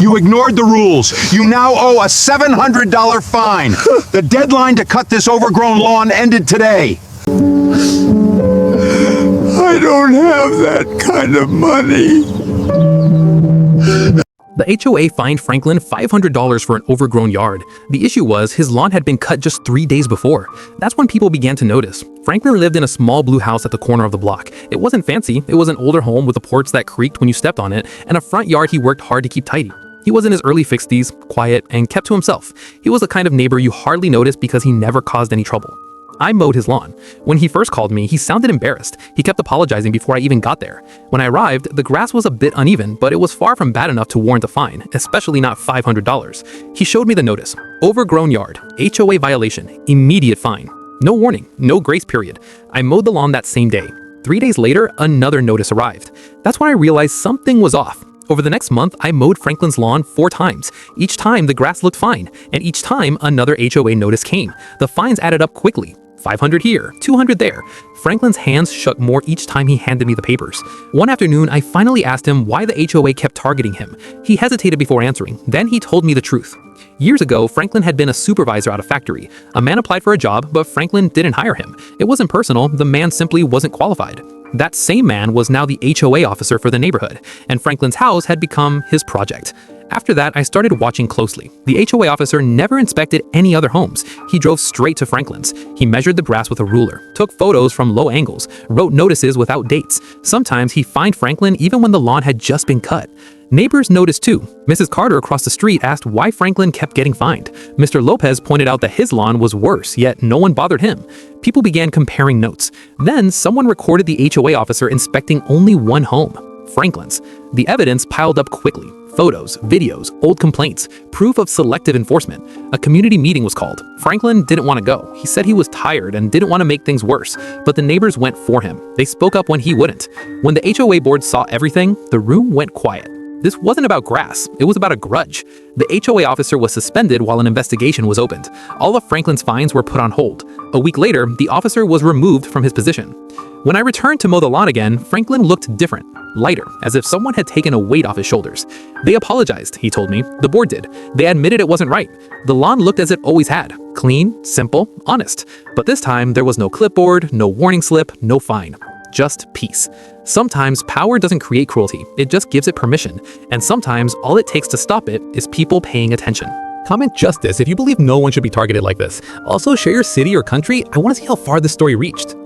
You ignored the rules. You now owe a $700 fine. The deadline to cut this overgrown lawn ended today. I don't have that kind of money. The HOA fined Franklin $500 for an overgrown yard. The issue was his lawn had been cut just 3 days before. That's when people began to notice. Franklin lived in a small blue house at the corner of the block. It wasn't fancy. It was an older home with a porch that creaked when you stepped on it, and a front yard he worked hard to keep tidy. He was in his early 60s, quiet, and kept to himself. He was the kind of neighbor you hardly noticed because he never caused any trouble. I mowed his lawn. When he first called me, he sounded embarrassed. He kept apologizing before I even got there. When I arrived, the grass was a bit uneven, but it was far from bad enough to warrant a fine, especially not $500. He showed me the notice. Overgrown yard, HOA violation, immediate fine. No warning, no grace period. I mowed the lawn that same day. 3 days later, another notice arrived. That's when I realized something was off. Over the next month, I mowed Franklin's lawn 4 times. Each time, the grass looked fine, and each time, another HOA notice came. The fines added up quickly. 500 here, 200 there. Franklin's hands shook more each time he handed me the papers. One afternoon, I finally asked him why the HOA kept targeting him. He hesitated before answering. Then he told me the truth. Years ago, Franklin had been a supervisor at a factory. A man applied for a job, but Franklin didn't hire him. It wasn't personal, the man simply wasn't qualified. That same man was now the HOA officer for the neighborhood, and Franklin's house had become his project. After that, I started watching closely. The HOA officer never inspected any other homes. He drove straight to Franklin's. He measured the grass with a ruler, took photos from low angles, wrote notices without dates. Sometimes he fined Franklin even when the lawn had just been cut. Neighbors noticed too. Mrs. Carter across the street asked why Franklin kept getting fined. Mr. Lopez pointed out that his lawn was worse, yet no one bothered him. People began comparing notes. Then someone recorded the HOA officer inspecting only one home, Franklin's. The evidence piled up quickly. Photos, videos, old complaints, proof of selective enforcement. A community meeting was called. Franklin didn't want to go. He said he was tired and didn't want to make things worse, but the neighbors went for him. They spoke up when he wouldn't. When the HOA board saw everything, the room went quiet. This wasn't about grass, it was about a grudge. The HOA officer was suspended while an investigation was opened. All of Franklin's fines were put on hold. A week later, the officer was removed from his position. When I returned to mow the lawn again, Franklin looked different, lighter, as if someone had taken a weight off his shoulders. They apologized, he told me. The board did. They admitted it wasn't right. The lawn looked as it always had. Clean, simple, honest. But this time, there was no clipboard, no warning slip, no fine. Just peace. Sometimes power doesn't create cruelty, it just gives it permission. And sometimes all it takes to stop it is people paying attention. Comment justice if you believe no one should be targeted like this. Also, share your city or country. I want to see how far this story reached.